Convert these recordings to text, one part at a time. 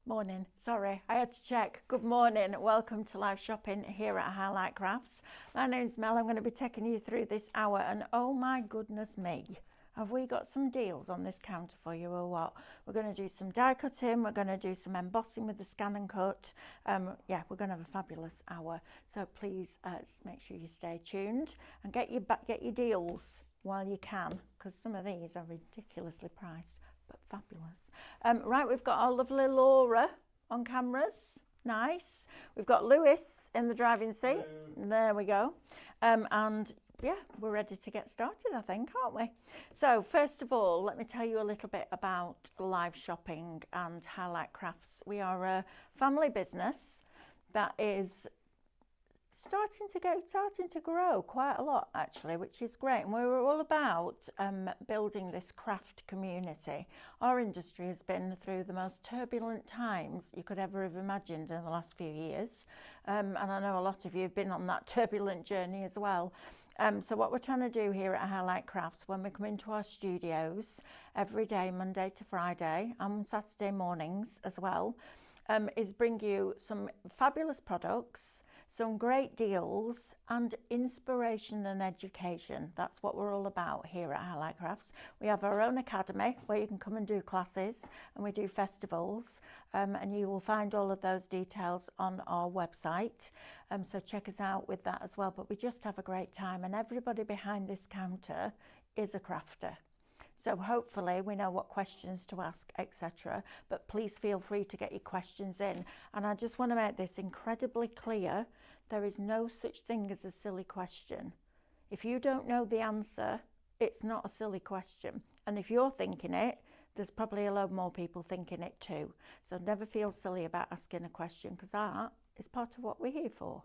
Morning. Sorry, I had to check. Good morning. Welcome to live shopping here at Highlight Crafts. My name's Mel. I'm going to be taking you through this hour, and oh my goodness me, have we got some deals on this counter for you or what? We're going to do some die cutting. We're going to do some embossing with the scan and cut. Yeah, we're going to have a fabulous hour. So please make sure you stay tuned and get your deals while you can, because some of these are ridiculously priced. But fabulous. Right, we've got our lovely Laura on cameras. Nice. We've got Lewis in the driving seat. Hello. There we go. And yeah, we're ready to get started, I think, aren't we? So first of all, let me tell you a little bit about live shopping and Highlight Crafts. We are a family business that is starting to grow quite a lot, actually, which is great. And we're all about building this craft community. Our industry has been through the most turbulent times you could ever have imagined in the last few years, and I know a lot of you have been on that turbulent journey as well. So what we're trying to do here at Highlight Crafts, when we come into our studios every day, Monday to Friday, and Saturday mornings as well, is bring you some fabulous products, some great deals, and inspiration and education. That's what we're all about here at Highlight Crafts. We have our own academy where you can come and do classes, and we do festivals, and you will find all of those details on our website. So check us out with that as well. But we just have a great time, and everybody behind this counter is a crafter. So hopefully we know what questions to ask, etc. But please feel free to get your questions in. And I just want to make this incredibly clear. There is no such thing as a silly question. If you don't know the answer, it's not a silly question. And if you're thinking it, there's probably a load more people thinking it too. So never feel silly about asking a question, because that is part of what we're here for.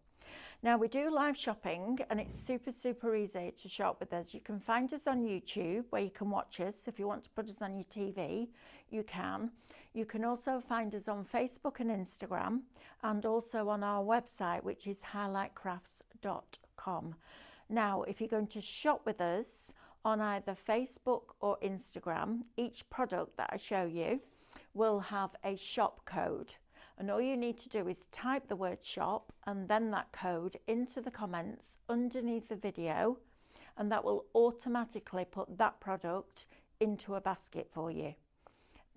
Now, we do live shopping, and it's super easy to shop with us. You can find us on YouTube, where you can watch us. If you want to put us on your TV, you can. You can also find us on Facebook and Instagram, and also on our website, which is highlightcrafts.com. Now, if you're going to shop with us on either Facebook or Instagram, each product that I show you will have a shop code. And all you need to do is type the word shop and then that code into the comments underneath the video, and that will automatically put that product into a basket for you.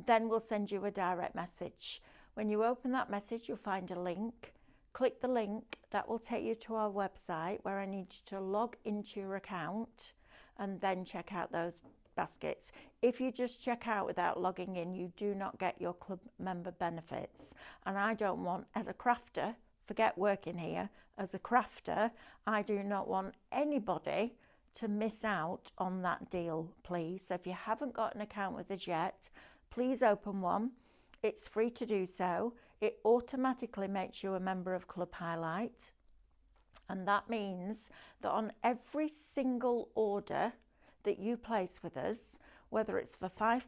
Then we'll send you a direct message. When you open that message, you'll find a link. Click the link. That will take you to our website, where I need you to log into your account and then check out those baskets. If you just check out without logging in, you do not get your club member benefits. And I don't want, as a crafter, forget working here, as a crafter, I do not want anybody to miss out on that deal, please. So if you haven't got an account with us yet, please open one. It's free to do so. It automatically makes you a member of Club Highlight. And that means that on every single order that you place with us, whether it's for £5,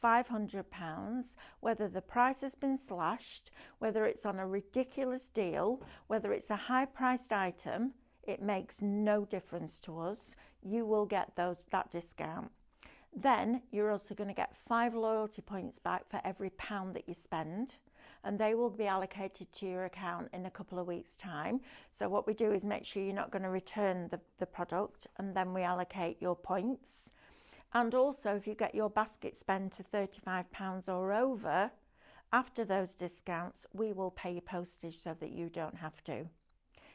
£500, whether the price has been slashed, whether it's on a ridiculous deal, whether it's a high-priced item, it makes no difference to us. You will get that discount. Then you're also going to get 5 loyalty points back for every £1 that you spend, and they will be allocated to your account in a couple of weeks' time. So what we do is make sure you're not going to return the product, and then we allocate your points. And also, if you get your basket spend to £35 or over, after those discounts, we will pay your postage so that you don't have to.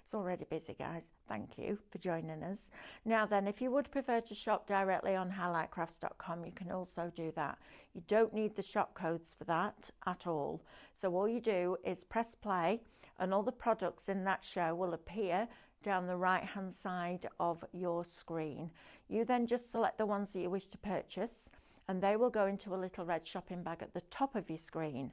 It's already busy, guys. Thank you for joining us. Now then, if you would prefer to shop directly on highlightcrafts.com, you can also do that. You don't need the shop codes for that at all. So all you do is press play, and all the products in that show will appear down the right hand side of your screen. You then just select the ones that you wish to purchase, and they will go into a little red shopping bag at the top of your screen.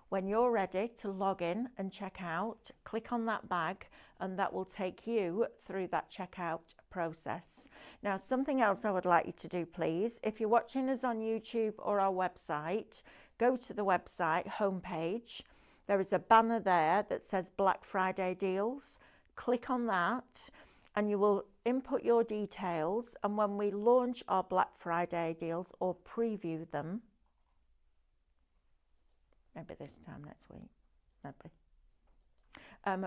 When you're ready to log in and check out, click on that bag, and that will take you through that checkout process. Now, something else I would like you to do, please, if you're watching us on YouTube or our website, go to the website homepage. There is a banner there that says Black Friday deals. Click on that, and you will input your details, and when we launch our Black Friday deals or preview them, maybe this time next week, maybe.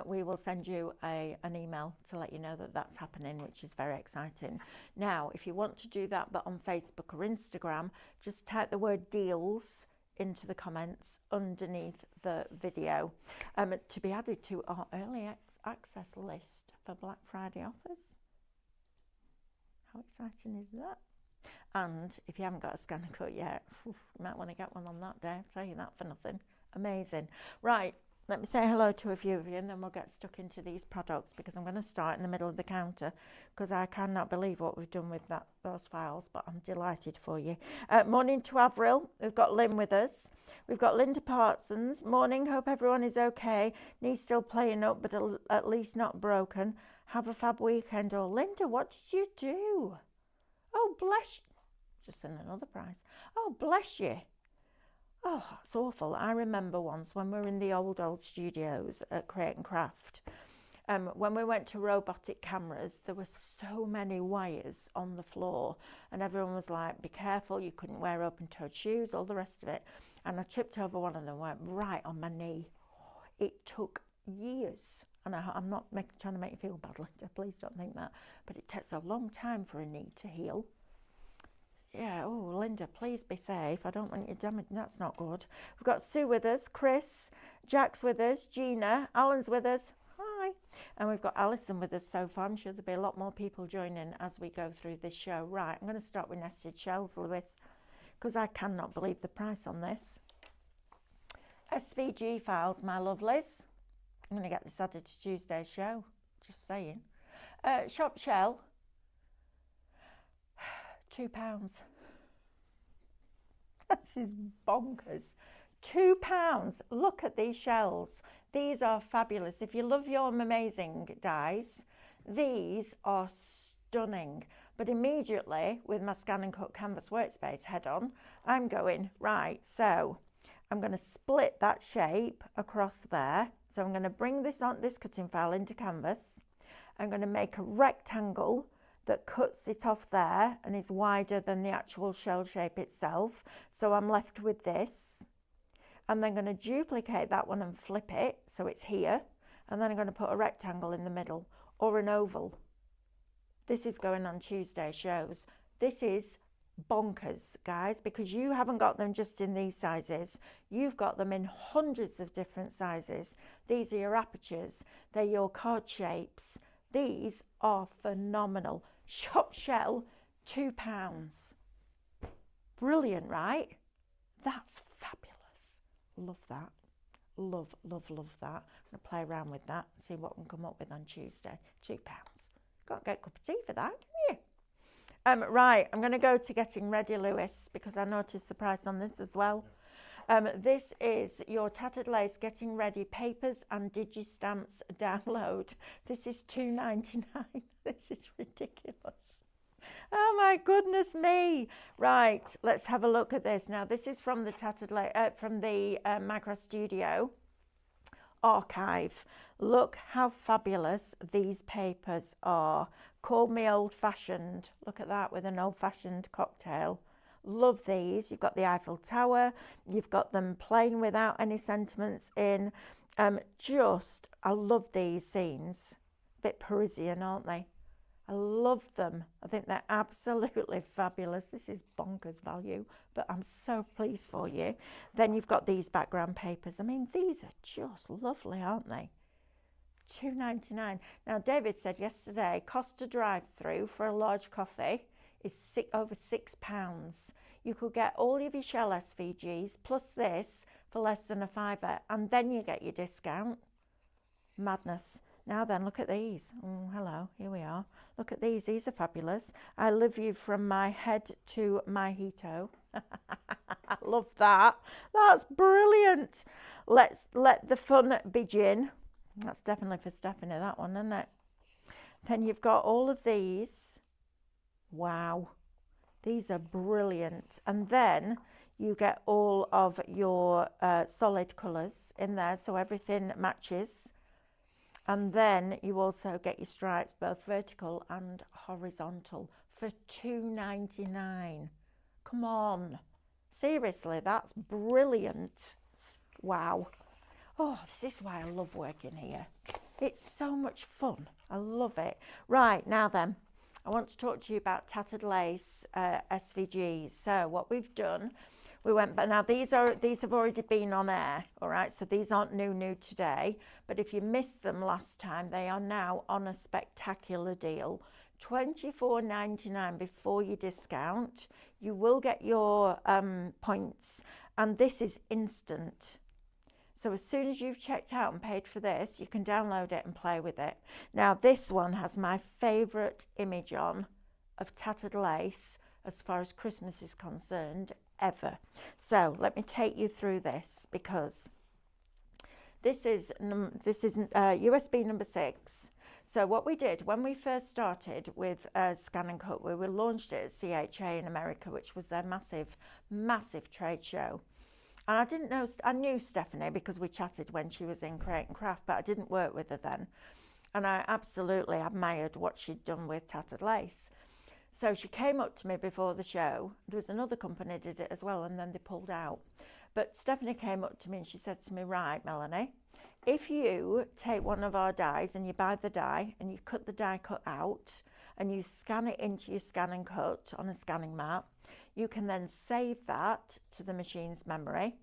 We will send you an email to let you know that that's happening, which is very exciting. Now, if you want to do that, but on Facebook or Instagram, just type the word deals into the comments underneath the video to be added to our early access list for Black Friday offers. How exciting is that? And if you haven't got a scanner cut yet, you might want to get one on that day. I'll tell you that for nothing. Amazing. Right, let me say hello to a few of you and then we'll get stuck into these products, because I'm going to start in the middle of the counter because I cannot believe what we've done with those files, but I'm delighted for you. Morning to Avril. We've got Lynn with us. We've got Linda Parsons. Morning, hope everyone is okay. Knees still playing up, but at least not broken. Have a fab weekend. Oh, Linda, what did you do? Oh, bless you. Just in another price. Oh, bless you. Oh, it's awful. I remember once when we were in the old studios at Create and Craft, when we went to robotic cameras, there were so many wires on the floor and everyone was like, be careful, you couldn't wear open-toed shoes, all the rest of it. And I tripped over one of them and went right on my knee. It took years. And I'm not trying to make you feel bad, Linda, please don't think that. But it takes a long time for a knee to heal. Yeah, oh, Linda, please be safe. I don't want you damaged. That's not good. We've got Sue with us, Chris, Jack's with us, Gina, Alan's with us. Hi. And we've got Alison with us so far. I'm sure there'll be a lot more people joining as we go through this show. Right, I'm going to start with nested shells, Lewis, because I cannot believe the price on this. SVG files, my lovelies. I'm going to get this added to Tuesday's show. Just saying. Shop shell. £2. This is bonkers. £2. Look at these shells. These are fabulous. If you love your amazing dies, these are stunning. But immediately, with my Scan and Cut Canvas Workspace head on, I'm going, right, so I'm going to split that shape across there. So I'm going to bring this cutting file into Canvas. I'm going to make a rectangle that cuts it off there and is wider than the actual shell shape itself. So I'm left with this. And then I'm going to duplicate that one and flip it so it's here. And then I'm going to put a rectangle in the middle or an oval. This is going on Tuesday shows. This is bonkers, guys, because you haven't got them just in these sizes. You've got them in hundreds of different sizes. These are your apertures. They're your card shapes. These are phenomenal. Shop shell, £2. Brilliant, right? That's fabulous. Love that. Love, love, love that. I'm going to play around with that, see what we can come up with on Tuesday. £2. Got to get a cup of tea for that, haven't you? Right, I'm going to go to getting ready, Lewis, because I noticed the price on this as well. This is your Tattered Lace Getting Ready Papers and Digistamps download. This is $2.99. This is ridiculous. Oh my goodness me. Right, let's have a look at this. Now, this is from the Tattered Lace, from the Micro Studio archive. Look how fabulous these papers are. Call me old-fashioned. Look at that with an old-fashioned cocktail. Love these. You've got the Eiffel Tower. You've got them plain without any sentiments in. I love these scenes. A bit Parisian, aren't they? I love them. I think they're absolutely fabulous. This is bonkers value, but I'm so pleased for you. Then you've got these background papers. I mean, these are just lovely, aren't they? $2.99. Now, David said yesterday, cost to drive through for a large coffee is over £6. You could get all of your shell SVGs plus this for less than a £5, and then you get your discount. Madness. Now then, look at these. Oh, hello, here we are. Look at these. These are fabulous. I love you from my head to my hito. I love that. That's brilliant. Let's let the fun begin. That's definitely for Stephanie, that one, isn't it? Then you've got all of these. Wow, these are brilliant. And then you get all of your solid colours in there, so everything matches. And then you also get your stripes, both vertical and horizontal, for $2.99. Come on, seriously, that's brilliant. Wow. Oh, this is why I love working here. It's so much fun. I love it. Right, now then, I want to talk to you about Tattered Lace SVGs. So what we've done, we went, but now these have already been on air, all right? So these aren't new today, but if you missed them last time, they are now on a spectacular deal. $24.99 before you discount. You will get your points, and this is instant. So as soon as you've checked out and paid for this, you can download it and play with it. Now this one has my favourite image on of Tattered Lace as far as Christmas is concerned ever. So let me take you through this, because this is USB number 6. So what we did when we first started with Scan and Cut, we launched it at CHA in America, which was their massive trade show. And I didn't know, I knew Stephanie because we chatted when she was in Create and Craft, but I didn't work with her then. And I absolutely admired what she'd done with Tattered Lace. So she came up to me before the show. There was another company that did it as well, and then they pulled out. But Stephanie came up to me and she said to me, right, Melanie, if you take one of our dies and you buy the die and you cut the die cut out and you scan it into your Scan and Cut on a scanning mat, you can then save that to the machine's memory,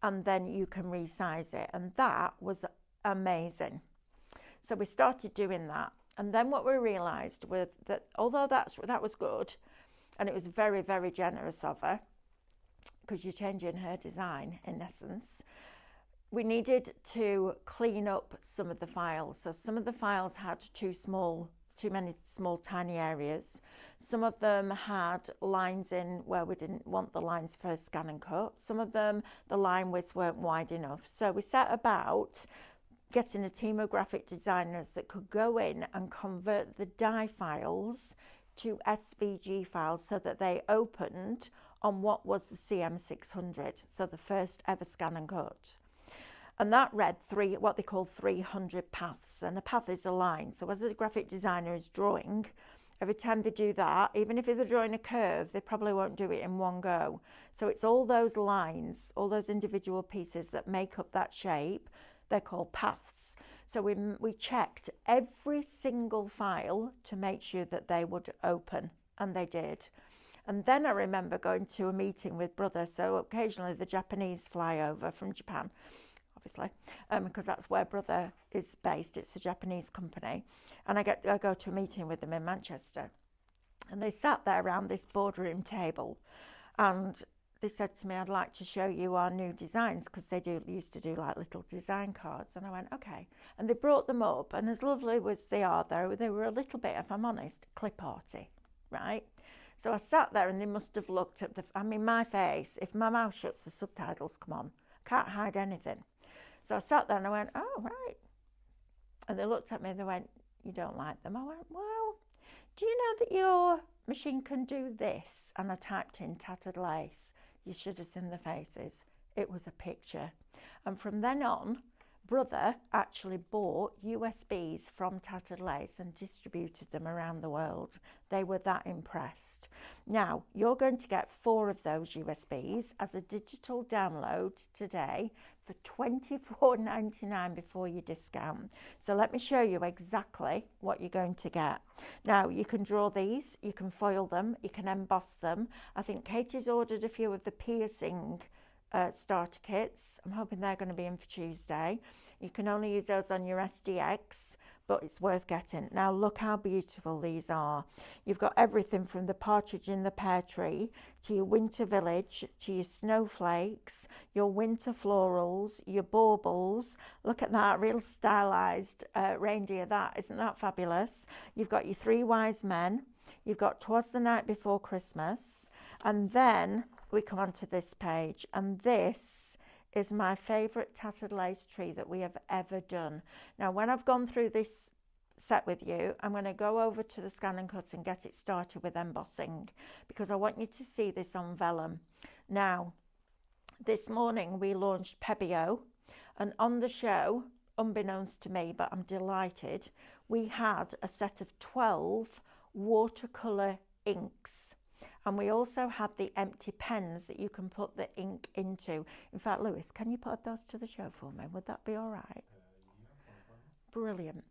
and then you can resize it. And that was amazing. So we started doing that. And then what we realized was that although that was good, and it was very, very generous of her, because you're changing her design in essence, we needed to clean up some of the files. So some of the files had too many small tiny areas. Some of them had lines in where we didn't want the lines for Scan and Cut. Some of them, the line widths weren't wide enough. So we set about getting a team of graphic designers that could go in and convert the die files to SVG files so that they opened on what was the CM600, so the first ever Scan and Cut. And that read what they call 300 paths, and a path is a line. So as a graphic designer is drawing, every time they do that, even if they're drawing a curve, they probably won't do it in one go. So it's all those lines, all those individual pieces that make up that shape. They're called paths. So we checked every single file to make sure that they would open, and they did. And then I remember going to a meeting with Brother. So occasionally the Japanese fly over from Japan, obviously, because that's where Brother is based. It's a Japanese company. And I go to a meeting with them in Manchester. And they sat there around this boardroom table. And they said to me, I'd like to show you our new designs, because they used to do like little design cards. And I went, okay. And they brought them up. And as lovely as they are, they were a little bit, if I'm honest, clip arty, right? So I sat there and they must have looked at my face. If my mouth shuts, the subtitles come on. Can't hide anything. So I sat there and I went, oh, right. And they looked at me and they went, you don't like them? I went, well, do you know that your machine can do this? And I typed in Tattered Lace. You should have seen the faces. It was a picture. And from then on, Brother actually bought USBs from Tattered Lace and distributed them around the world. They were that impressed. Now, you're going to get 4 of those USBs as a digital download today for $24.99 before you discount. So let me show you exactly what you're going to get. Now, you can draw these, you can foil them, you can emboss them. I think Katie's ordered a few of the piercing starter kits. I'm hoping they're going to be in for Tuesday. You can only use those on your SDX, but it's worth getting. Now look how beautiful these are. You've got everything from the partridge in the pear tree to your winter village, to your snowflakes, your winter florals, your baubles. Look at that real stylized reindeer. Isn't that fabulous? You've got your 3 wise men. You've got 'Twas the Night Before Christmas. And then we come onto this page, and this is my favourite Tattered Lace tree that we have ever done. Now, when I've gone through this set with you, I'm going to go over to the Scan and Cut and get it started with embossing, because I want you to see this on vellum. Now, this morning we launched Pebeo, and on the show, unbeknownst to me, but I'm delighted, we had a set of 12 watercolour inks. And we also had the empty pens that you can put the ink into. In fact, Lewis, can you put those to the show for me? Would that be all right? Brilliant.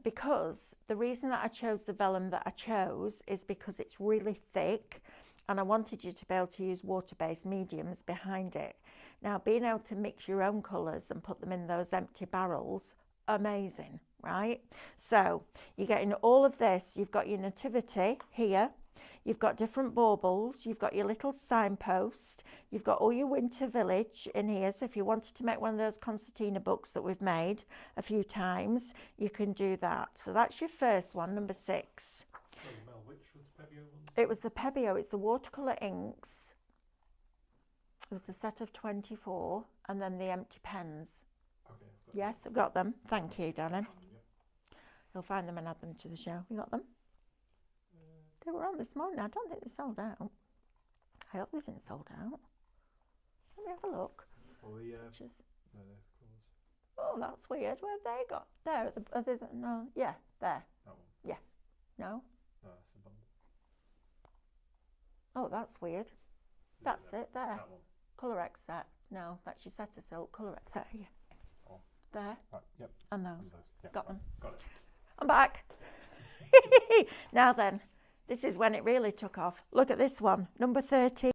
Because the reason that I chose the vellum that I chose is because it's really thick, and I wanted you to be able to use water-based mediums behind it. Now, being able to mix your own colours and put them in those empty barrels, amazing, right? So you're getting all of this. You've got your nativity here. You've got different baubles. You've got your little signpost. You've got all your winter village in here. So if you wanted to make one of those concertina books that we've made a few times, you can do that. So that's your first one, number 6. Sorry, Mel, which was the Pebeo one? It was the Pebeo. It's the watercolour inks. It was a set of 24, and then the empty pens. Okay. Yes, I've got them. Thank you, darling. Yep. You'll find them and add them to the show. You got them? They were on this morning. I don't think they sold out. I hope they didn't sold out. Let me have a look. Well, the Pictures. no, they're colours. Oh, that's weird. Where have they got? There. At the, are they, no. Yeah, there. That one. Yeah. No. No, that's the bundle. Oh, that's weird. Is That's that, it. There. That one. Colour X set. No, that's your set of silk. Colour X set here. Oh. There. Right. Yep. And those. And those. Yep. Got them. Got it. I'm back. Now then, this is when it really took off. Look at this one, number 13.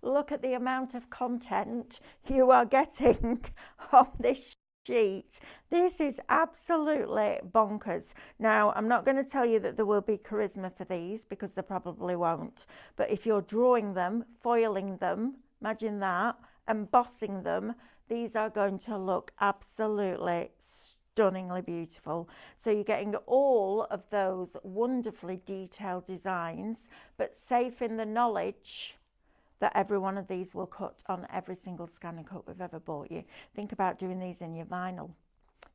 Look at the amount of content you are getting on this sheet. This is absolutely bonkers. Now, I'm not going to tell you that there will be charisma for these, because there probably won't. But if you're drawing them, foiling them, imagine that, embossing them, these are going to look absolutely stunningly beautiful. So you're getting all of those wonderfully detailed designs, but safe in the knowledge that every one of these will cut on every single scan and cut we've ever bought you. Think about doing these in your vinyl.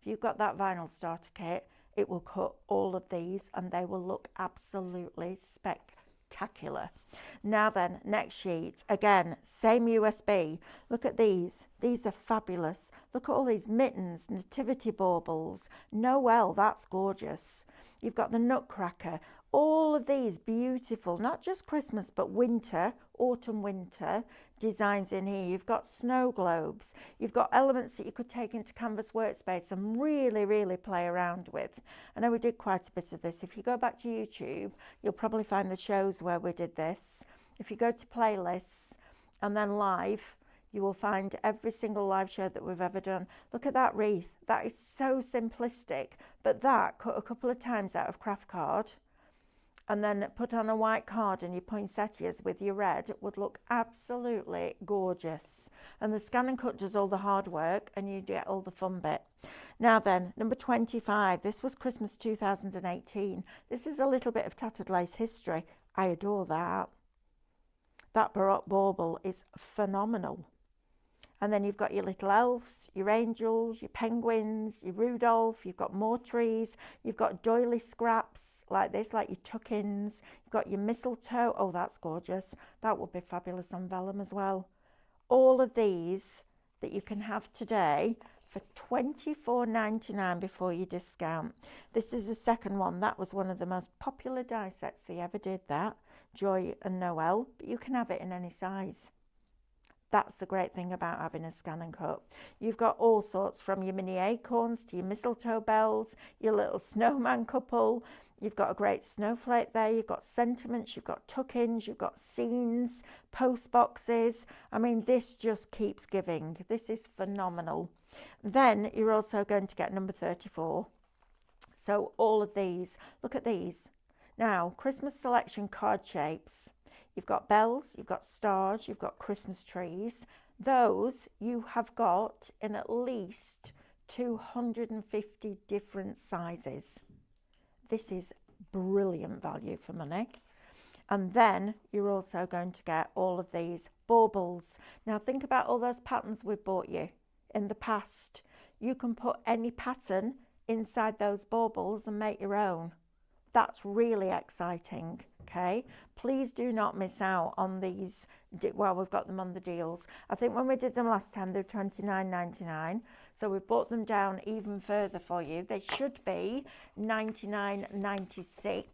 If you've got that vinyl starter kit, it will cut all of these and they will look absolutely spectacular. Now then, next sheet, again, same USB. Look at these. These are fabulous. Look at all these mittens, nativity baubles. Noel, that's gorgeous. You've got the Nutcracker. All of these beautiful, not just Christmas, but winter, autumn, winter designs in here. You've got snow globes. You've got elements that you could take into Canvas Workspace and really, really play around with. I know we did quite a bit of this. If you go back to YouTube, you'll probably find the shows where we did this. If you go to playlists and then live, you will find every single live show that we've ever done. Look at that wreath. That is so simplistic, but that cut a couple of times out of craft card and then put on a white card and your poinsettias with your red would look absolutely gorgeous. And the scan and cut does all the hard work and you get all the fun bit. Now then, number 25, this was Christmas 2018. This is a little bit of Tattered Lace history. I adore that. That Baroque bauble is phenomenal. And then you've got your little elves, your angels, your penguins, your Rudolph, you've got more trees, you've got doily scraps like this, like your tuck-ins, you've got your mistletoe. Oh, that's gorgeous. That would be fabulous on vellum as well. All of these that you can have today for $24.99 before you discount. This is the second one. That was one of the most popular die sets they ever did, that Joy and Noel, but you can have it in any size. That's the great thing about having a scan and cut. You've got all sorts, from your mini acorns to your mistletoe bells, your little snowman couple. You've got a great snowflake there. You've got sentiments, you've got tuck-ins, you've got scenes, post boxes. I mean, this just keeps giving. This is phenomenal. Then you're also going to get number 34. So all of these, look at these. Now, Christmas selection card shapes. You've got bells, you've got stars, you've got Christmas trees. Those you have got in at least 250 different sizes. This is brilliant value for money. And then you're also going to get all of these baubles. Now think about all those patterns we've bought you in the past. You can put any pattern inside those baubles and make your own. That's really exciting, okay? Please do not miss out on these while we've got them on the deals. I think when we did them last time, they were $29.99. So we've brought them down even further for you. They should be $99.96.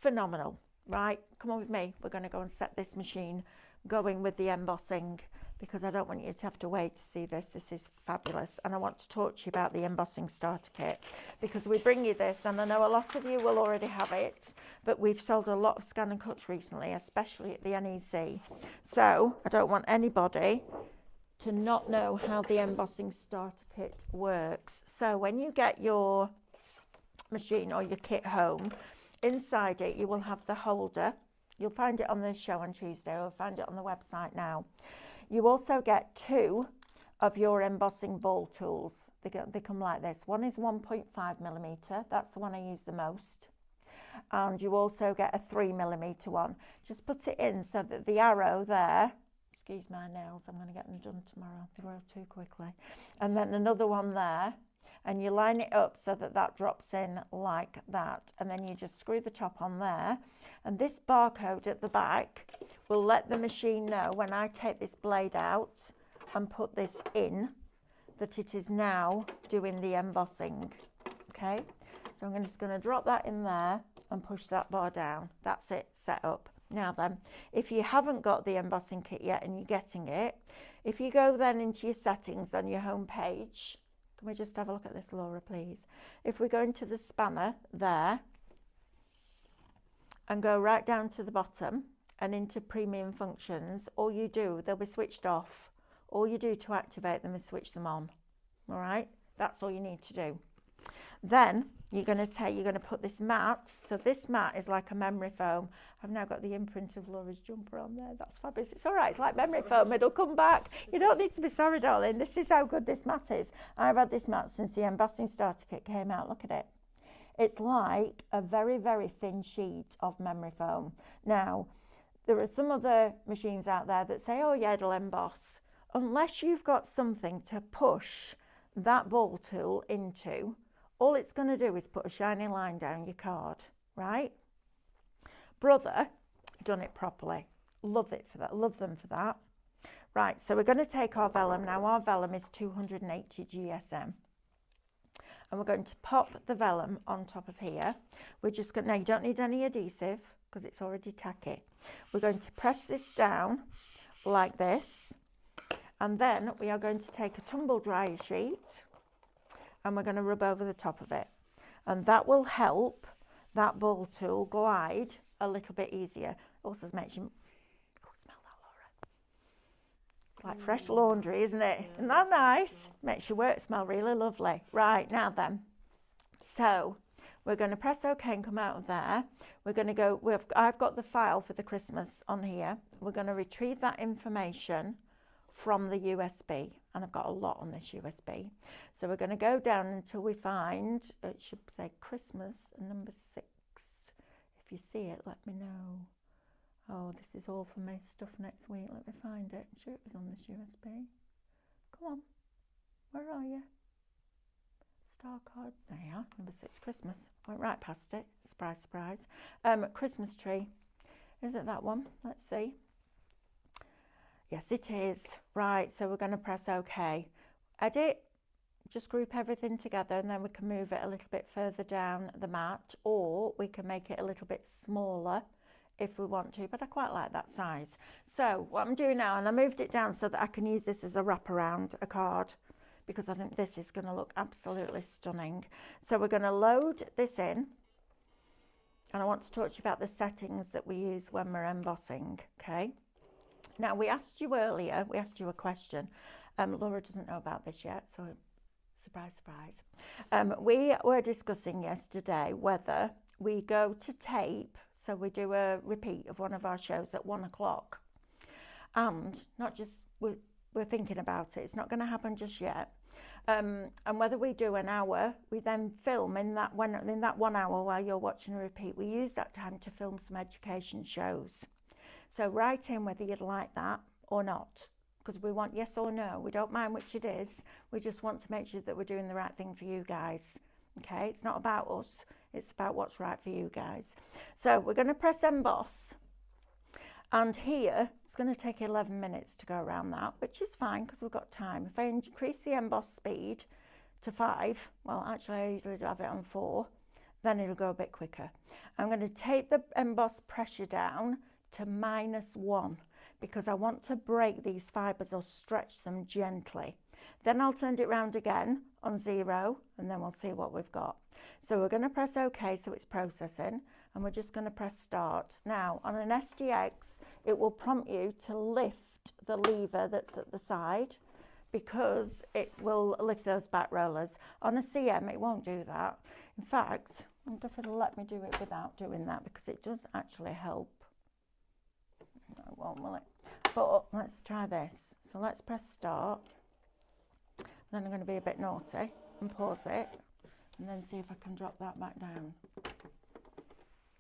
phenomenal. Right, come on with me. We're going to go and set this machine going with the embossing, because I don't want you to have to wait to see this. This is fabulous, and I want to talk to you about the embossing starter kit, because we bring you this, and I know a lot of you will already have it, but we've sold a lot of scan and cuts recently, especially at the NEC. So I don't want anybody to not know how the embossing starter kit works. So when you get your machine or your kit home, inside it you will have the holder. You'll find it on the show on Tuesday, or find it on the website now. You also get 2 of your embossing ball tools. They come like this. One is 1.5mm, that's the one I use the most. And you also get a 3mm one. Just put it in so that the arrow there, excuse my nails, I'm going to get them done tomorrow, they grow too quickly. And then another one there, and you line it up so that that drops in like that, and then you just screw the top on there, and this barcode at the back will let the machine know when I take this blade out and put this in that it is now doing the embossing. Okay, so I'm just going to drop that in there and push that bar down. That's it, set up. Now then, if you haven't got the embossing kit yet and you're getting it, if you go then into your settings on your home page, can we just have a look at this, Laura, please? If we go into the spanner there and go right down to the bottom and into premium functions, all you do, they'll be switched off. All you do to activate them is switch them on. All right, that's all you need to do. Then you're going to put this mat. So this mat is like a memory foam. I've now got the imprint of Laura's jumper on there. That's fabulous. It's all right. It's like memory foam. It'll come back. You don't need to be sorry, darling. This is how good this mat is. I've had this mat since the embossing starter kit came out. Look at it. It's like a very, very thin sheet of memory foam. Now, there are some other machines out there that say, oh yeah, it'll emboss. Unless you've got something to push that ball tool into, all it's going to do is put a shiny line down your card, right? Brother done it properly. Love it for that. Love them for that. Right, so we're going to take our vellum. Now our vellum is 280 GSM. And we're going to pop the vellum on top of here. We're just going to, now you don't need any adhesive because it's already tacky. We're going to press this down like this. And then we are going to take a tumble dryer sheet and we're going to rub over the top of it, and that will help that ball tool glide a little bit easier. Also makes you, oh, smell that, Laura. It's like fresh laundry, isn't it? Yeah. Isn't that nice? Yeah. Makes your work smell really lovely. Right, now then, so we're going to press OK and come out of there. We're going to go, I've got the file for the Christmas on here. We're going to retrieve that information from the USB, and I've got a lot on this USB. So we're going to go down until we find, it should say Christmas number 6. If you see it, let me know. Oh, this is all for my stuff next week. Let me find it. I'm sure it was on this USB. Come on, where are you? Star card, there you are, number 6, Christmas. Went right past it, surprise, surprise. Christmas tree, is it that one? Let's see. Yes, it is. Right, so we're going to press OK. Edit, just group everything together, and then we can move it a little bit further down the mat, or we can make it a little bit smaller if we want to, but I quite like that size. So what I'm doing now, and I moved it down so that I can use this as a wraparound, a card, because I think this is going to look absolutely stunning. So we're going to load this in, and I want to talk to you about the settings that we use when we're embossing, okay? Now, we asked you earlier, we asked you a question. Laura doesn't know about this yet, so surprise, surprise. We were discussing yesterday whether we go to tape, so we do a repeat of one of our shows at 1 o'clock. And not just, we're thinking about it, it's not going to happen just yet. And whether we do an hour, we then film in that 1 hour while you're watching a repeat. We use that time to film some education shows. So write in whether you'd like that or not, because we want yes or no. We don't mind which it is. We just want to make sure that we're doing the right thing for you guys. Okay, it's not about us. It's about what's right for you guys. So we're going to press emboss. And here, it's going to take 11 minutes to go around that, which is fine because we've got time. If I increase the emboss speed to 5, well, actually I usually have it on 4, then it'll go a bit quicker. I'm going to take the emboss pressure down to -1 because I want to break these fibres or stretch them gently. Then I'll turn it round again on 0 and then we'll see what we've got. So we're going to press OK so it's processing, and we're just going to press start. Now on an SDX it will prompt you to lift the lever that's at the side because it will lift those back rollers. On a CM it won't do that. In fact, I wonder if it'll let me do it without doing that because it does actually help. No, it won't, will it? But let's try this. So let's press start. Then I'm going to be a bit naughty and pause it and then see if I can drop that back down.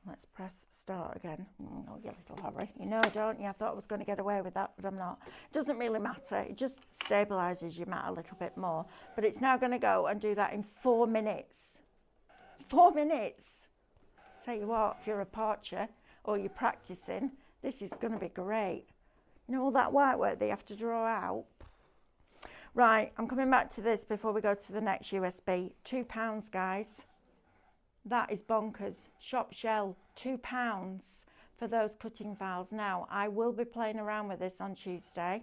Let's press start again. Oh, you little Harry. You know, don't you? I thought I was going to get away with that, but I'm not. It doesn't really matter. It just stabilises your mat a little bit more. But it's now going to go and do that in 4 minutes. 4 minutes. Tell you what, if you're a poacher or you're practising, this is going to be great. You know all that white work they have to draw out? Right, I'm coming back to this before we go to the next USB. £2, guys. That is bonkers. Shop shell, £2 for those cutting files. Now, I will be playing around with this on Tuesday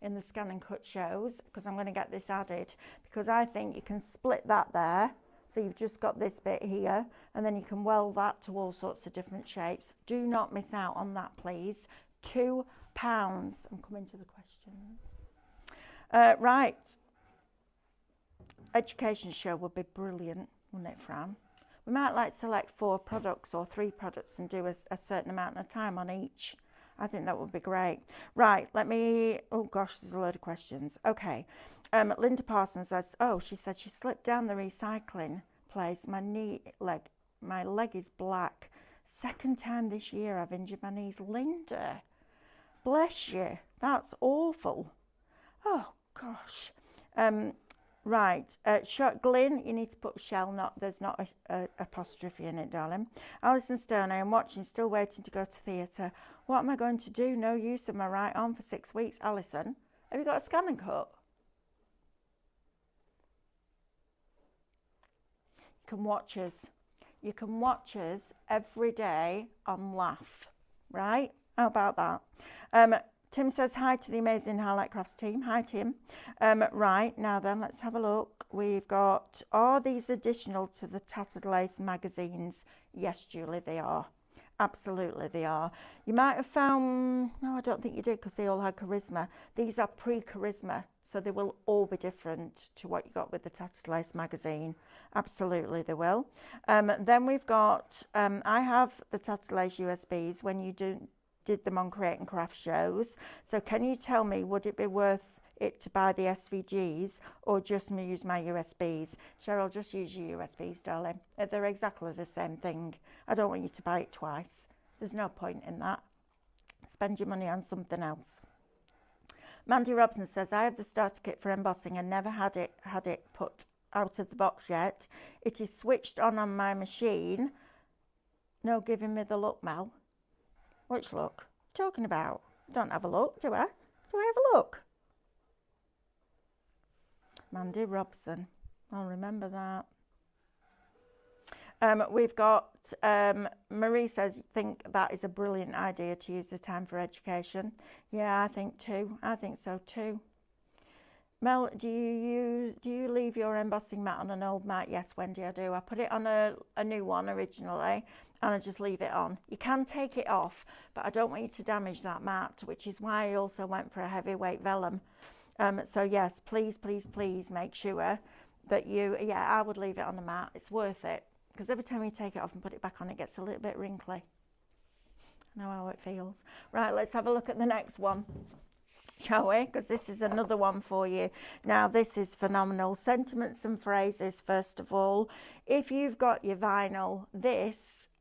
in the scan and cut shows because I'm going to get this added because I think you can split that there. So you've just got this bit here and then you can weld that to all sorts of different shapes. Do not miss out on that, please. £2. I'm coming to the questions. Right. Education show would be brilliant, wouldn't it, Fran? We might like select 4 products or 3 products and do a certain amount of time on each. I think that would be great. Right, let me, oh gosh, there's a load of questions. Okay, Linda Parsons says, oh, she said she slipped down the recycling place. My leg is black. Second time this year I've injured my knees. Linda, bless you, that's awful. Oh gosh. Right, Glyn, you need to put shell, there's not a apostrophe in it, darling. Alison Stone, I am watching, still waiting to go to theatre. What am I going to do? No use of my right arm for 6 weeks. Alison, have you got a scan and cut? You can watch us. You can watch us every day on Laugh, right? How about that? Tim says hi to the amazing Highlight Crafts team. Hi, Tim. Right, now then, let's have a look. We've got, are these additional to the Tattered Lace magazines? Yes, Julie, they are. Absolutely, they are. You might have found, no, I don't think you did because they all had Charisma. These are pre-Charisma, so they will all be different to what you got with the Tattered Lace magazine. Absolutely, they will. Then we've got, I have the Tattered Lace USBs when you did them on Create and Craft shows. So can you tell me, would it be worth it to buy the SVGs or just use my USBs? Cheryl, just use your USBs, darling. They're exactly the same thing. I don't want you to buy it twice. There's no point in that. Spend your money on something else. Mandy Robson says, I have the starter kit for embossing and never had it put out of the box yet. It is switched on my machine. No giving me the look, Mel. Which look? What are you talking about? Don't have a look, do I? Do I have a look? Mandy Robson. I'll remember that. We've got, Marie says, think that is a brilliant idea to use the time for education. Yeah, I think too. I think so too. Mel, do you leave your embossing mat on an old mat? Yes, Wendy, I do. I put it on a new one originally, and I just leave it on. You can take it off, but I don't want you to damage that mat, which is why I also went for a heavyweight vellum. So yes, please, please, please make sure that I would leave it on the mat. It's worth it, because every time you take it off and put it back on, it gets a little bit wrinkly. I know how it feels. Right, let's have a look at the next one, shall we? Because this is another one for you. Now, this is phenomenal. Sentiments and phrases, first of all. If you've got your vinyl, this,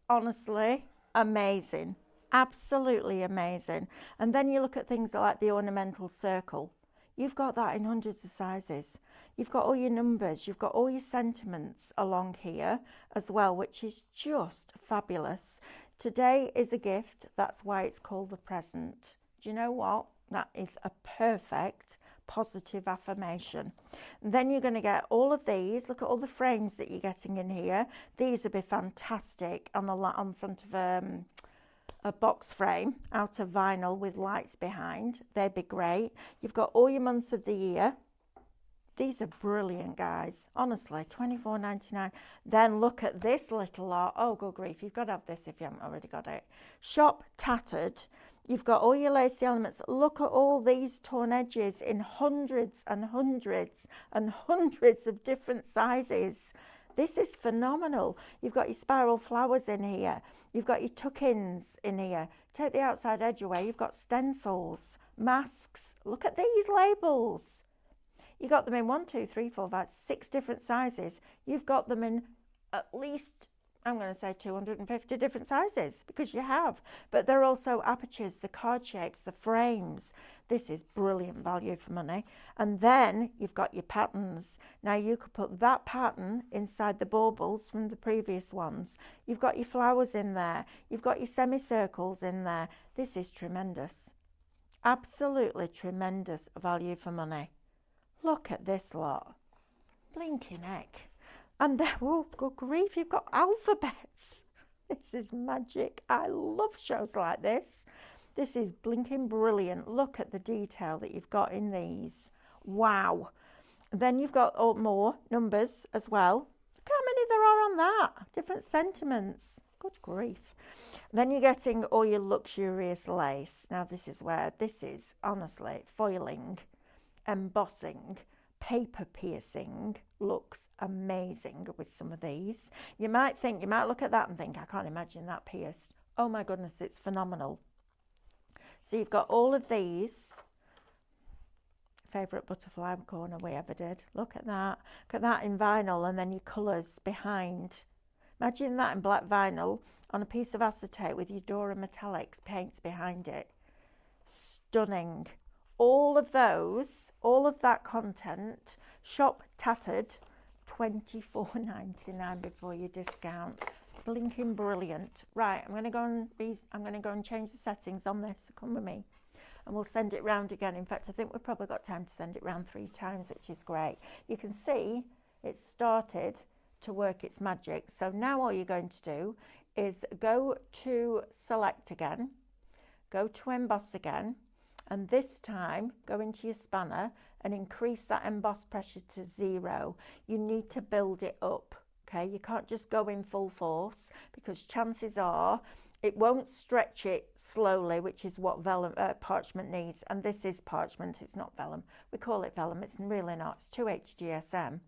honestly, amazing. Absolutely amazing. And then you look at things like the ornamental circle. You've got that in hundreds of sizes. You've got all your numbers. You've got all your sentiments along here as well, which is just fabulous. Today is a gift. That's why it's called the present. Do you know what? That is a perfect positive affirmation. Then you're going to get all of these. Look at all the frames that you're getting in here. These would be fantastic on front of a box frame out of vinyl with lights behind. They'd be great. You've got all your months of the year. These are brilliant, guys. Honestly, $24.99. Then look at this little lot. Oh, good grief. You've got to have this if you haven't already got it. Shop Tattered. You've got all your lacy elements. Look at all these torn edges in hundreds and hundreds and hundreds of different sizes. This is phenomenal. You've got your spiral flowers in here. You've got your tuck-ins in here. Take the outside edge away. You've got stencils, masks. Look at these labels. You got them in 1, 2, 3, 4, 5, 6 different sizes. You've got them in at least, I'm going to say 250 different sizes, because you have. But they're also apertures, the card shapes, the frames. This is brilliant value for money. And then you've got your patterns. Now you could put that pattern inside the baubles from the previous ones. You've got your flowers in there. You've got your semicircles in there. This is tremendous. Absolutely tremendous value for money. Look at this lot. Blinking heck. And then, oh, good grief, you've got alphabets. This is magic. I love shows like this. This is blinking brilliant. Look at the detail that you've got in these. Wow. Then you've got more numbers as well. Look how many there are on that. Different sentiments. Good grief. Then you're getting all your luxurious lace. Now this is where, this is honestly foiling, embossing, paper piercing looks amazing with some of these. You might look at that and think, I can't imagine that pierced. Oh my goodness, it's phenomenal. So you've got all of these. Favourite butterfly corner we ever did. Look at that. Look at that in vinyl, and then your colours behind. Imagine that in black vinyl on a piece of acetate with your Dora Metallics paints behind it. Stunning. All of those, all of that content, Shop Tattered, $24.99 before your discount. Blinking brilliant. Right, I'm going to go and change the settings on this. Come with me, and we'll send it round again. In fact, I think we've probably got time to send it round 3 times, which is great. You can see it's started to work its magic. So now all you're going to do is go to select again, go to emboss again, and this time go into your spanner and increase that emboss pressure to 0. You need to build it up, okay? You can't just go in full force, because chances are it won't stretch it slowly, which is what vellum, parchment needs. And this is parchment, it's not vellum. We call it vellum, it's really not. It's 2HGSM.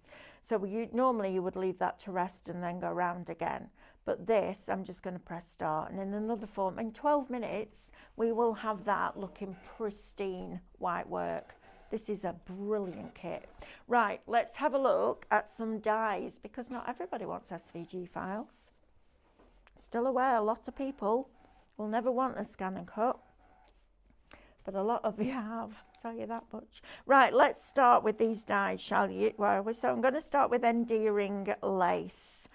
So normally you would leave that to rest and then go round again. But this, I'm just going to press start, and in another form, in 12 minutes, we will have that looking pristine white work. This is a brilliant kit. Right, let's have a look at some dies, because not everybody wants SVG files. Still aware, a lot of people will never want a scan and cut, but a lot of you have, I'll tell you that much. Right, let's start with these dies, shall you? So I'm going to start with Endearing Lace.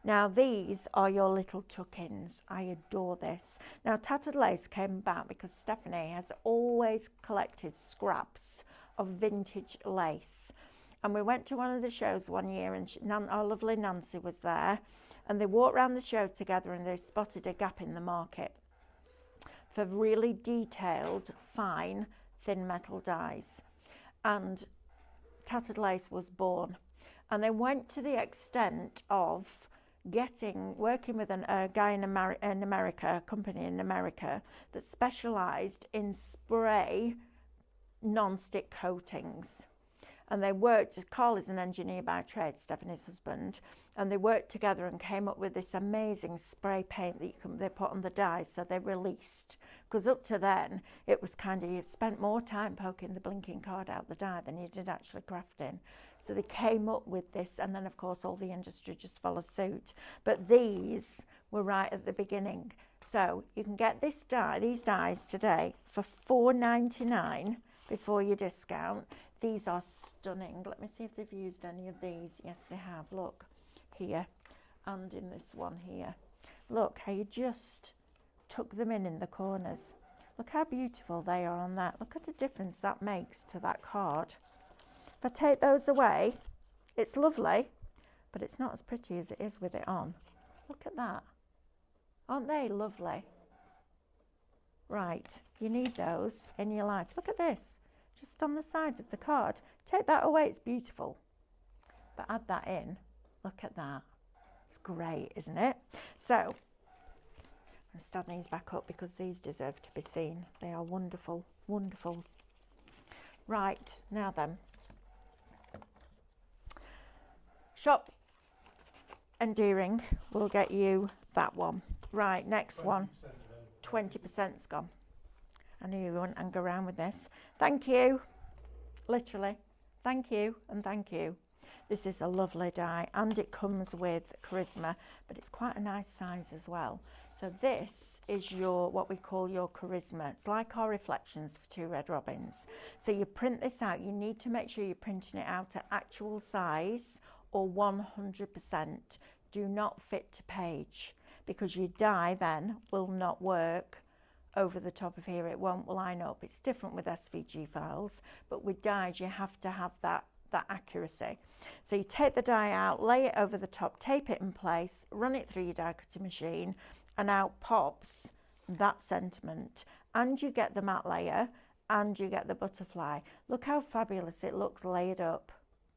Now these are your little tuck-ins. I adore this. Now Tattered Lace came about because Stephanie has always collected scraps of vintage lace. And we went to one of the shows one year, and our lovely Nancy was there, and they walked around the show together and they spotted a gap in the market for really detailed, fine, thin metal dies. And Tattered Lace was born. And they went to the extent of working with a guy in America, a company in America that specialised in spray non-stick coatings. And they worked, Carl is an engineer by trade, Stephanie's husband, and they worked together and came up with this amazing spray paint that they put on the dies, so they released. Because up to then, it was kind of, you spent more time poking the blinking card out the die than you did actually crafting. So they came up with this, and then of course all the industry just followed suit. But these were right at the beginning. So you can get these dies today for $4.99 before your discount. These are stunning. Let me see if they've used any of these. Yes, they have. Look here, and in this one here. Look how you just tuck them in the corners. Look how beautiful they are on that. Look at the difference that makes to that card. If I take those away, it's lovely, but it's not as pretty as it is with it on. Look at that. Aren't they lovely? Right, you need those in your life. Look at this, just on the side of the card. Take that away, it's beautiful. But add that in. Look at that. It's great, isn't it? So, I'm going to stand these back up because these deserve to be seen. They are wonderful, wonderful. Right, now then. Shop Endearing will get you that one. Right, next one. 20%'s gone. I knew you wouldn't hang around with this. Thank you. Literally. Thank you and thank you. This is a lovely die and it comes with charisma, but it's quite a nice size as well. So this is your, what we call your charisma. It's like our reflections for 2 red robins. So you print this out. You need to make sure you're printing it out at actual size or 100%. Do not fit to page, because your die then will not work over the top of here. It won't line up. It's different with SVG files, but with dies you have to have that accuracy. So you take the die out, lay it over the top, tape it in place, run it through your die cutting machine, and out pops that sentiment, and you get the matte layer and you get the butterfly. Look how fabulous it looks laid up.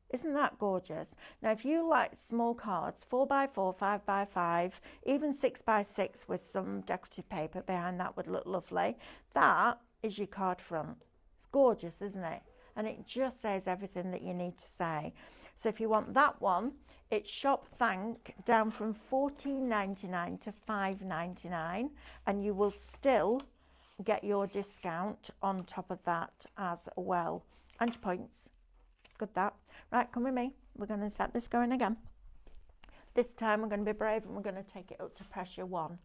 Isn't that gorgeous? Now, if you like small cards, 4x4, 5x5, even 6x6 with some decorative paper behind, that would look lovely. That is your card front. It's gorgeous, isn't it? And it just says everything that you need to say. So if you want that one, it's shop thank down from $14.99 to $5.99, and you will still get your discount on top of that as well. And your points. Good that. Right, come with me. We're going to set this going again. This time we're going to be brave and we're going to take it up to pressure 1.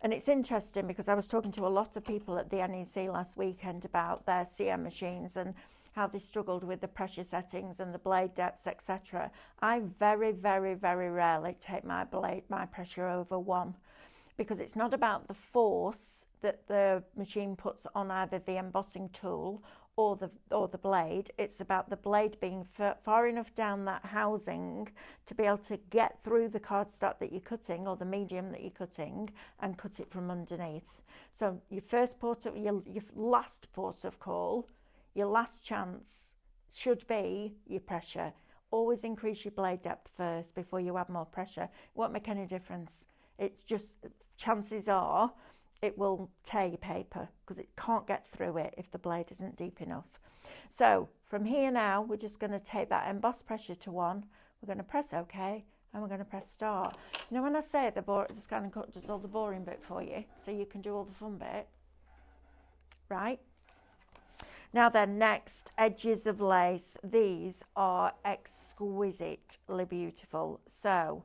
And it's interesting because I was talking to a lot of people at the NEC last weekend about their CM machines and how they struggled with the pressure settings and the blade depths, etc. I very, very, very rarely take my pressure over 1, because it's not about the force that the machine puts on either the embossing tool or the blade. It's about the blade being far enough down that housing to be able to get through the cardstock that you're cutting or the medium that you're cutting and cut it from underneath. So your last port of call, your last chance should be your pressure. Always increase your blade depth first before you add more pressure. It won't make any difference. It's just, chances are it will tear your paper because it can't get through it if the blade isn't deep enough. So from here now, we're just going to take that emboss pressure to 1. We're going to press OK and we're going to press start. You know, when I say this kind of does all the boring bit for you, so you can do all the fun bit, right? Now then, next, edges of lace. These are exquisitely beautiful. So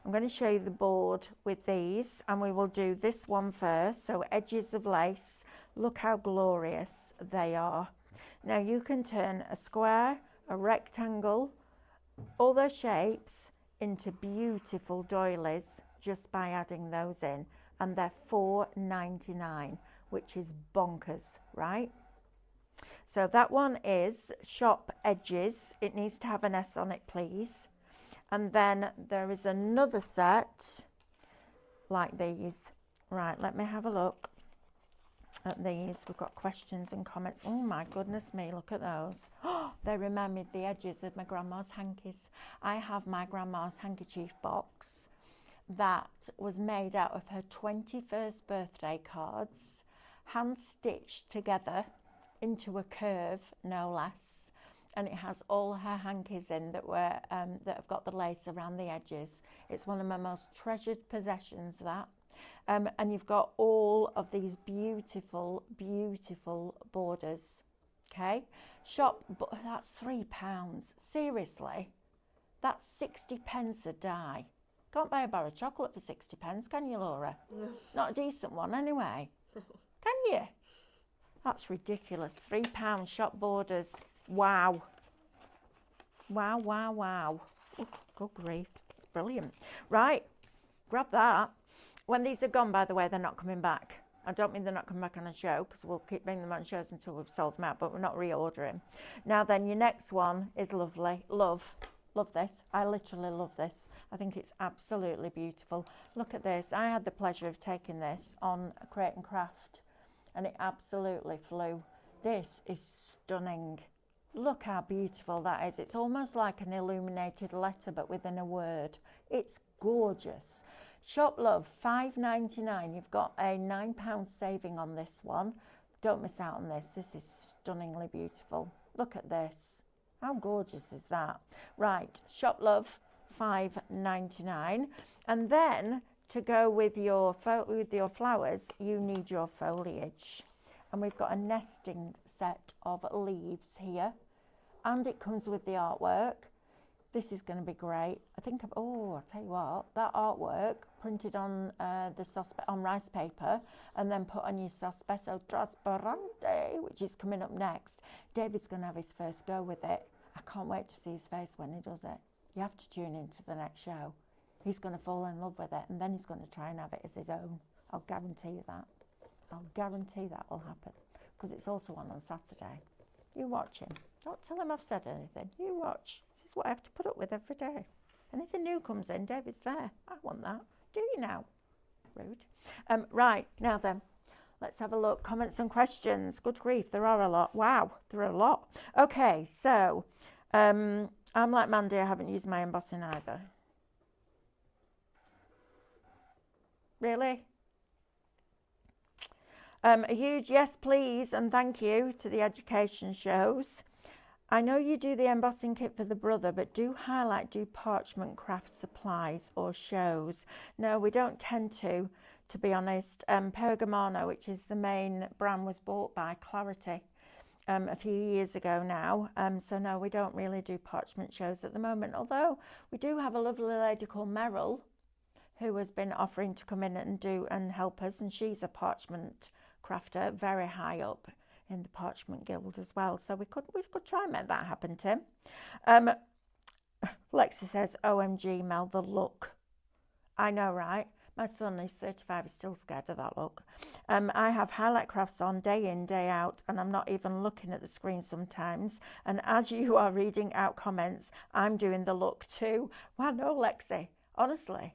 I'm going to show you the board with these, and we will do this one first. So edges of lace, look how glorious they are. Now you can turn a square, a rectangle, all those shapes into beautiful doilies just by adding those in, and they're $4.99, which is bonkers, right? So that one is Shop Edges. It needs to have an S on it, please. And then there is another set like these. Right, let me have a look at these. We've got questions and comments. Oh my goodness me, look at those. Oh, they remind me of the edges of my grandma's hankies. I have my grandma's handkerchief box that was made out of her 21st birthday cards, hand stitched together into a curve, no less. And it has all her hankies in that have got the lace around the edges. It's one of my most treasured possessions, that. And you've got all of these beautiful, beautiful borders. Okay, but that's £3. Seriously, that's 60p a die. Can't buy a bar of chocolate for 60p, can you, Laura? No. Not a decent one, anyway. Can you? That's ridiculous. £3 shop borders. Wow. Wow, wow, wow. Oh, good grief. It's brilliant. Right, grab that. When these are gone, by the way, they're not coming back. I don't mean they're not coming back on a show, because we'll keep bringing them on shows until we've sold them out, but we're not reordering. Now then, your next one is lovely. Love this. I literally love this. I think it's absolutely beautiful. Look at this. I had the pleasure of taking this on Create and Craft, and it absolutely flew. This is stunning. Look how beautiful that is. It's almost like an illuminated letter, but within a word. It's gorgeous. Shop Love, $5.99. You've got a £9 saving on this one. Don't miss out on this. This is stunningly beautiful. Look at this. How gorgeous is that? Right, Shop Love, $5.99. And then to go with your flowers, you need your foliage. And we've got a nesting set of leaves here. And it comes with the artwork. This is going to be great. I think, I'll tell you what, that artwork printed on on rice paper and then put on your Sospeso Trasparente, which is coming up next. David's going to have his first go with it. I can't wait to see his face when he does it. You have to tune into the next show. He's going to fall in love with it, and then he's going to try and have it as his own. I'll guarantee you that. I'll guarantee that will happen, because it's also on Saturday. You watch him. Don't tell him I've said anything. You watch. This is what I have to put up with every day. Anything new comes in, David's there. I want that. Do you now? Rude. Right, now then, let's have a look. Comments and questions. Good grief, there are a lot. Wow, there are a lot. Okay, so I'm like Mandy, I haven't used my embossing either. Really? A huge yes, please, and thank you to the education shows. I know you do the embossing kit for the brother, but do parchment craft supplies or shows. No, we don't tend to be honest. Pergamano, which is the main brand, was bought by Clarity a few years ago now. So no, we don't really do parchment shows at the moment, although we do have a lovely lady called Meryl who has been offering to come in and help us, and she's a parchment crafter, very high up in the Parchment Guild as well. So we could try and make that happen, Tim. Lexi says, OMG, Mel, the look. I know, right? My son is 35, is still scared of that look. I have highlight crafts on day in, day out, and I'm not even looking at the screen sometimes. And as you are reading out comments, I'm doing the look too. Well, no, Lexi, honestly,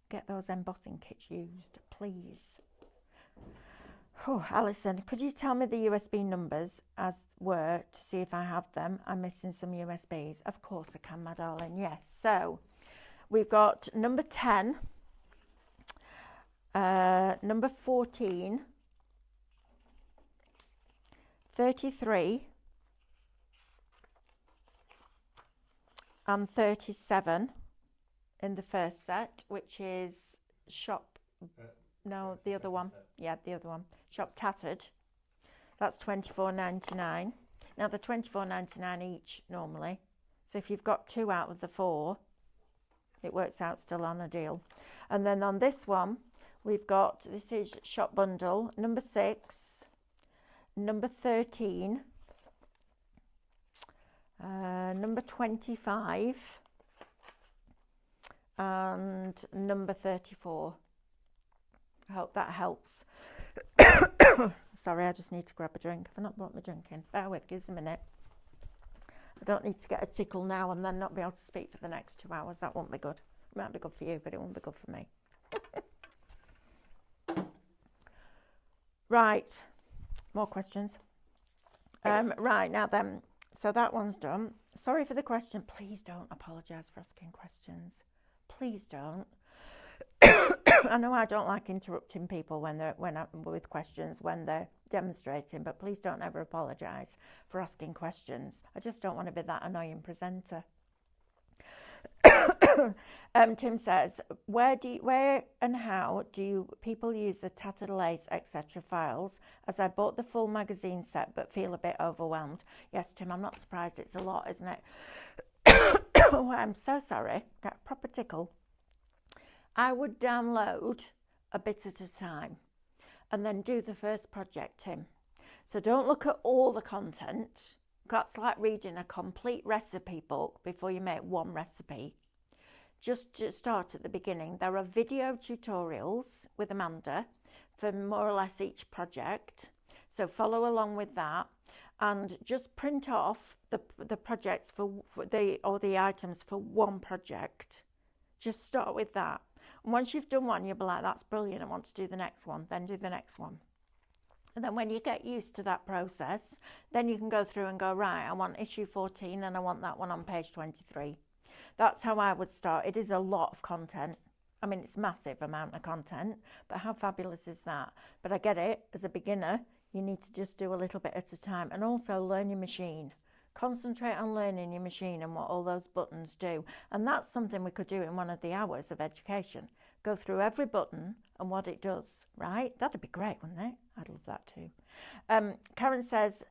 get those embossing kits used, please. Oh, Alison, could you tell me the USB numbers as were to see if I have them? I'm missing some USBs. Of course I can, my darling. Yes. So we've got number 10, number 14, 33, and 37 in the first set, which is Shop... No, the other one. Yeah, the other one. Shop Tattered. That's $24.99. Now, they're $24.99 each normally. So if you've got 2 out of the 4, it works out still on a deal. And then on this one, we've got, this is Shop Bundle, number 6, number 13, number 25, and number 34. I hope that helps. Sorry, I just need to grab a drink. I've not brought my drink in. Bear with, give us a minute. I don't need to get a tickle now and then not be able to speak for the next 2 hours. That won't be good. It might be good for you, but it won't be good for me. Right, more questions. Right, now then, so that one's done. Sorry for the question. Please don't apologise for asking questions. Please don't. I know I don't like interrupting people with questions when they're demonstrating, but please don't ever apologise for asking questions. I just don't want to be that annoying presenter. Tim says, where and how do people use the Tattered Lace, etc. files? As I bought the full magazine set, but feel a bit overwhelmed. Yes, Tim, I'm not surprised. It's a lot, isn't it? Oh, I'm so sorry. Got a proper tickle. I would download a bit at a time and then do the first project, Tim. So don't look at all the content. That's like reading a complete recipe book before you make one recipe. just to start at the beginning, there are video tutorials with Amanda for more or less each project. So follow along with that and just print off the projects for the items for one project. Just start with that. And once you've done one, you'll be like, that's brilliant, I want to do the next one. Then do the next one. And then when you get used to that process, then you can go through and go, right, I want issue 14 and I want that one on page 23. That's how I would start. It is a lot of content. I mean, it's a massive amount of content, but how fabulous is that? But I get it. As a beginner, you need to just do a little bit at a time, and also learn your machine. Concentrate on learning your machine and what all those buttons do. And that's something we could do in one of the hours of education. Go through every button and what it does, right? That'd be great, wouldn't it? I'd love that too. Karen says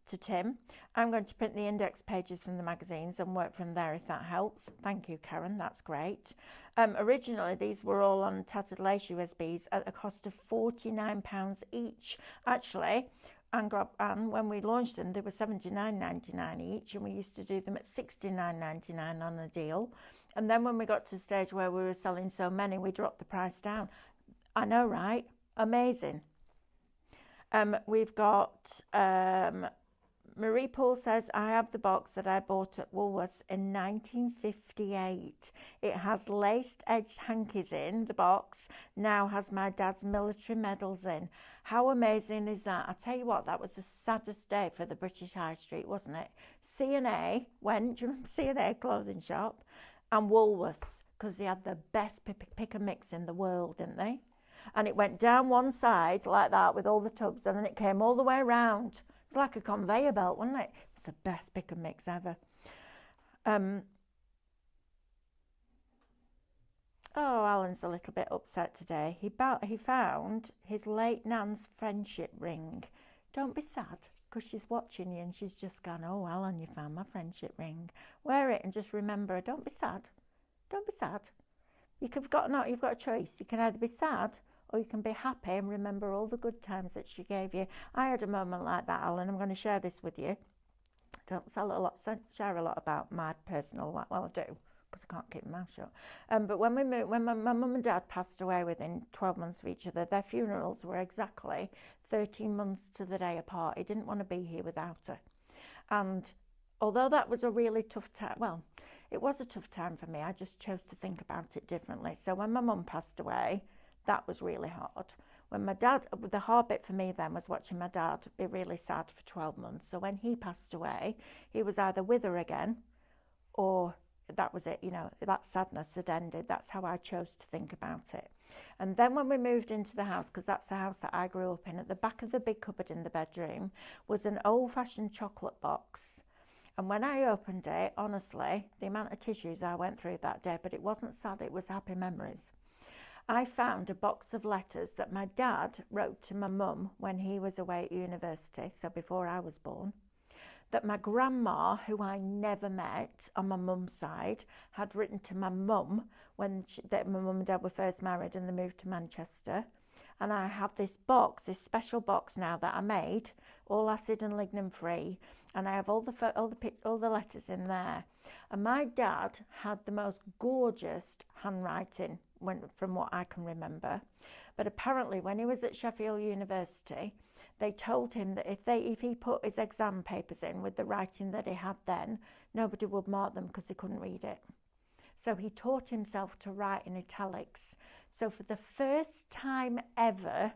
to Tim, I'm going to print the index pages from the magazines and work from there if that helps. Thank you, Karen, that's great. Originally, these were all on Tattered Lace USBs at a cost of £49 each. Actually, and when we launched them, they were $79.99 each, and we used to do them at $69.99 on a deal. And then when we got to the stage where we were selling so many, we dropped the price down. I know, right? Amazing. We've got Marie Paul says, I have the box that I bought at Woolworths in 1958. It has laced edged hankies in the box, now has my dad's military medals in. How amazing is that? I tell you what, that was the saddest day for the British High Street, wasn't it? C&A went, do you remember C&A clothing shop? And Woolworths, because they had the best pick and mix in the world, didn't they? And it went down one side like that with all the tubs, and then it came all the way around. It's like a conveyor belt, wasn't it? It's the best pick and mix ever. Oh, Alan's a little bit upset today. He found his late Nan's friendship ring. Don't be sad, because she's watching you and she's just gone, oh, Alan, you found my friendship ring. Wear it and just remember, don't be sad. Don't be sad. You've got a choice. You can either be sad or you can be happy and remember all the good times that she gave you. I had a moment like that, Alan. I'm going to share this with you. Don't share a lot about my personal life. Well, I do, because I can't keep my mouth shut. But when my mum and dad passed away within 12 months of each other, their funerals were exactly 13 months to the day apart. He didn't want to be here without her. And although that was a really tough time, well, it was a tough time for me. I just chose to think about it differently. So when my mum passed away, that was really hard. When my dad, the hard bit for me then was watching my dad be really sad for 12 months. So when he passed away, he was either with her again or that was it, you know, that sadness had ended. That's how I chose to think about it. And then when we moved into the house, because that's the house that I grew up in, at the back of the big cupboard in the bedroom was an old-fashioned chocolate box. And when I opened it, honestly, the amount of tissues I went through that day, but it wasn't sad, it was happy memories. I found a box of letters that my dad wrote to my mum when he was away at university, so before I was born, that my grandma, who I never met on my mum's side, had written to my mum when my mum and dad were first married and they moved to Manchester. And I have this box, this special box now that I made, all acid and lignin free, and I have all the letters in there. And my dad had the most gorgeous handwriting from what I can remember. But apparently when he was at Sheffield University, they told him that if he put his exam papers in with the writing that he had then, nobody would mark them because they couldn't read it. So he taught himself to write in italics. So for the first time ever,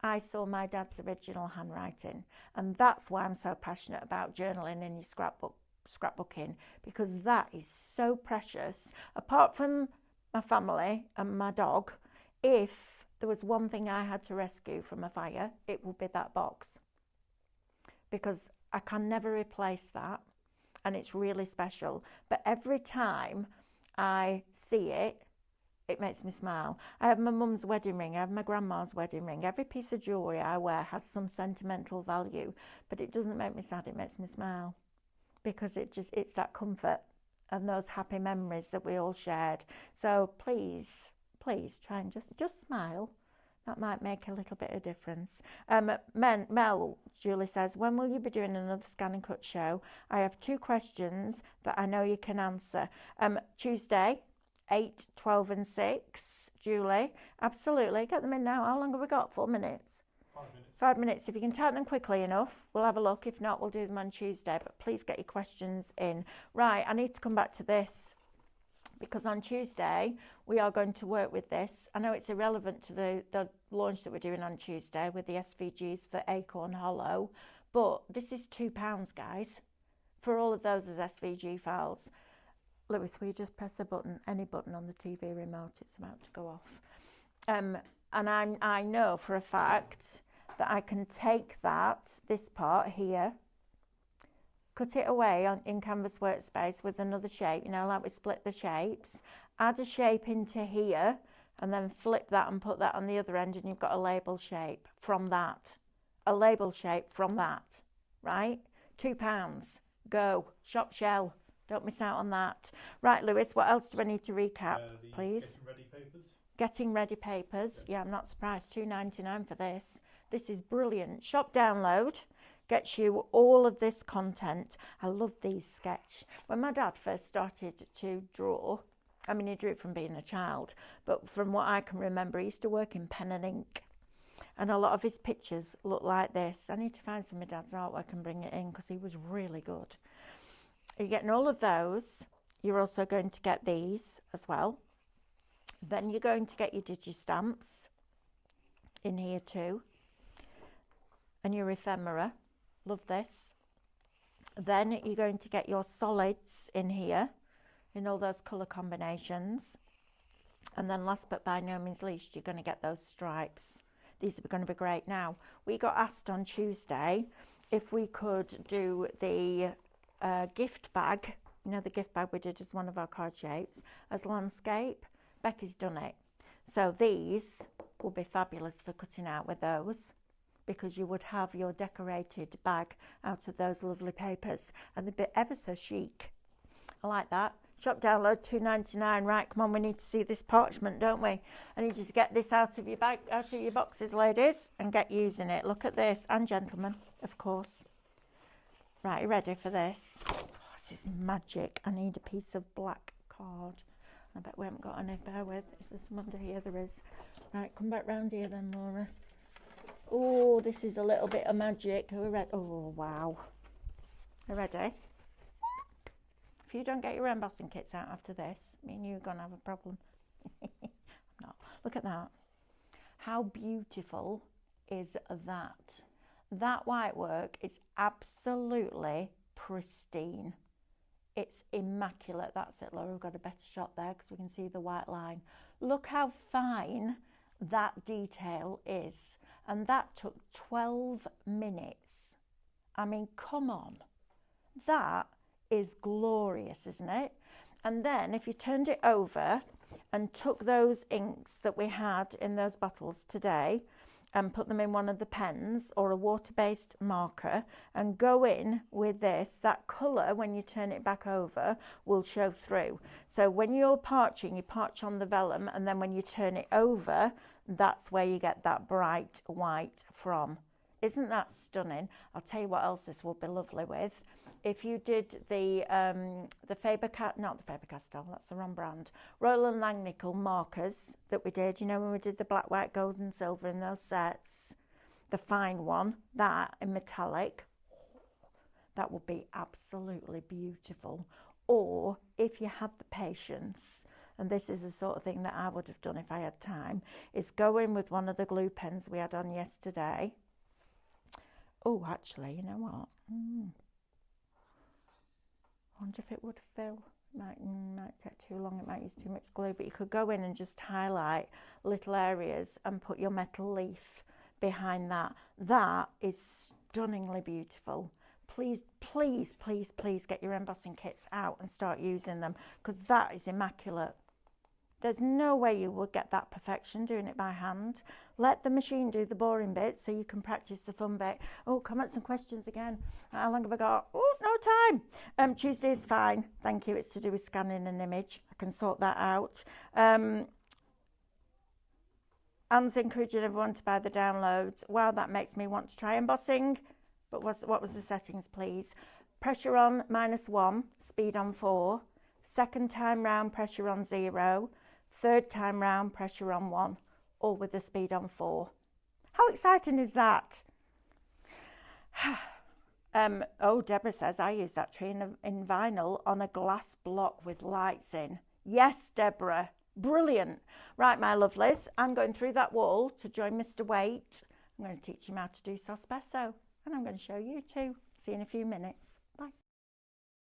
I saw my dad's original handwriting. And that's why I'm so passionate about journaling in your scrapbooking, because that is so precious. Apart from my family and my dog, if there was one thing I had to rescue from a fire, it would be that box. Because I can never replace that, and it's really special. But every time I see it, it makes me smile. I have my mum's wedding ring, I have my grandma's wedding ring. Every piece of jewellery I wear has some sentimental value, but it doesn't make me sad, it makes me smile. Because it's that comfort and those happy memories that we all shared. So please try and just smile. That might make a little bit of difference. Mel, Julie says, when will you be doing another Scan and Cut show? I have 2 questions that I know you can answer. Tuesday, 8, 12 and 6. Julie, absolutely. Get them in now. How long have we got? 4 minutes? 5 minutes. 5 minutes. If you can type them quickly enough, we'll have a look. If not, we'll do them on Tuesday. But please get your questions in. Right, I need to come back to this, because on Tuesday we are going to work with this. I know it's irrelevant to the launch that we're doing on Tuesday with the SVGs for Acorn Hollow, but this is £2, guys, for all of those as SVG files. Lewis, will you just press a button, any button on the TV remote? It's about to go off. And I know for a fact that I can take this part here, cut it away in Canvas Workspace with another shape, you know, like we split the shapes, add a shape into here, and then flip that and put that on the other end, and you've got a label shape from that. A label shape from that, right? £2. Go. Shop shell. Don't miss out on that. Right, Lewis, what else do I need to recap, please? Getting ready papers. Getting ready papers. Yeah, I'm not surprised. £2.99 for this. This is brilliant. Shop download gets you all of this content. I love these sketch. When my dad first started to draw, I mean, he drew from being a child, but from what I can remember, he used to work in pen and ink. And a lot of his pictures look like this. I need to find some of Dad's artwork and bring it in, because he was really good. You're getting all of those. You're also going to get these as well. Then you're going to get your digistamps in here too. And your ephemera. Love this. Then you're going to get your solids in here, in all those colour combinations. And then last but by no means least, you're going to get those stripes. These are going to be great. Now, we got asked on Tuesday if we could do the gift bag, you know, the gift bag we did as one of our card shapes, as landscape. Becky's done it. So these will be fabulous for cutting out with those, because you would have your decorated bag out of those lovely papers, and they'd be ever so chic. I like that. Shop download, £2.99. Right, come on, we need to see this parchment, don't we? I need you to get this out of your bag, out of your boxes, ladies, and get using it. Look at this, and gentlemen, of course. Right, you ready for this? Oh, this is magic. I need a piece of black card. I bet we haven't got any. Bear with. Is there some under here? There is. Right, come back round here then, Laura. Oh, this is a little bit of magic. Are we ready? Oh, wow. Are you ready? If you don't get your embossing kits out after this, me and you are going to have a problem. I'm not. Look at that. How beautiful is that? That white work is absolutely pristine. It's immaculate. That's it, Laura. We've got a better shot there because we can see the white line. Look how fine that detail is. And that took 12 minutes. I mean, come on. That is glorious, isn't it? And then if you turned it over and took those inks that we had in those bottles today and put them in one of the pens or a water-based marker and go in with this, that colour, when you turn it back over, will show through. So when you're parching, you parch on the vellum, and then when you turn it over, that's where you get that bright white from. Isn't that stunning? I'll tell you what else this will be lovely with. If you did the Faber-Castell, not the Faber-Castell, that's the wrong brand, Roland Langnickel markers that we did, you know, when we did the black, white, gold and silver in those sets, the fine one, that in metallic, that would be absolutely beautiful. Or if you had the patience, and this is the sort of thing that I would have done if I had time, is go in with one of the glue pens we had on yesterday. Oh, actually, you know what? I wonder if it would fill. Might take too long, it might use too much glue, but you could go in and just highlight little areas and put your metal leaf behind that. That is stunningly beautiful. Please, please, please, please get your embossing kits out and start using them, because that is immaculate. There's no way you would get that perfection doing it by hand. Let the machine do the boring bit so you can practice the fun bit. Oh, comments and questions again. How long have I got? Oh, no time. Tuesday is fine. Thank you. It's to do with scanning an image. I can sort that out. Anne's encouraging everyone to buy the downloads. Wow, that makes me want to try embossing. But what was the settings, please? Pressure on -1, speed on 4. Second time round, pressure on 0. Third time round, pressure on 1. All with the speed on 4. How exciting is that? Oh, Deborah says, I use that tree in vinyl on a glass block with lights in. Yes, Deborah. Brilliant. Right, my lovelies, I'm going through that wall to join Mr. Waite. I'm going to teach him how to do sospeso, and I'm going to show you too. See you in a few minutes.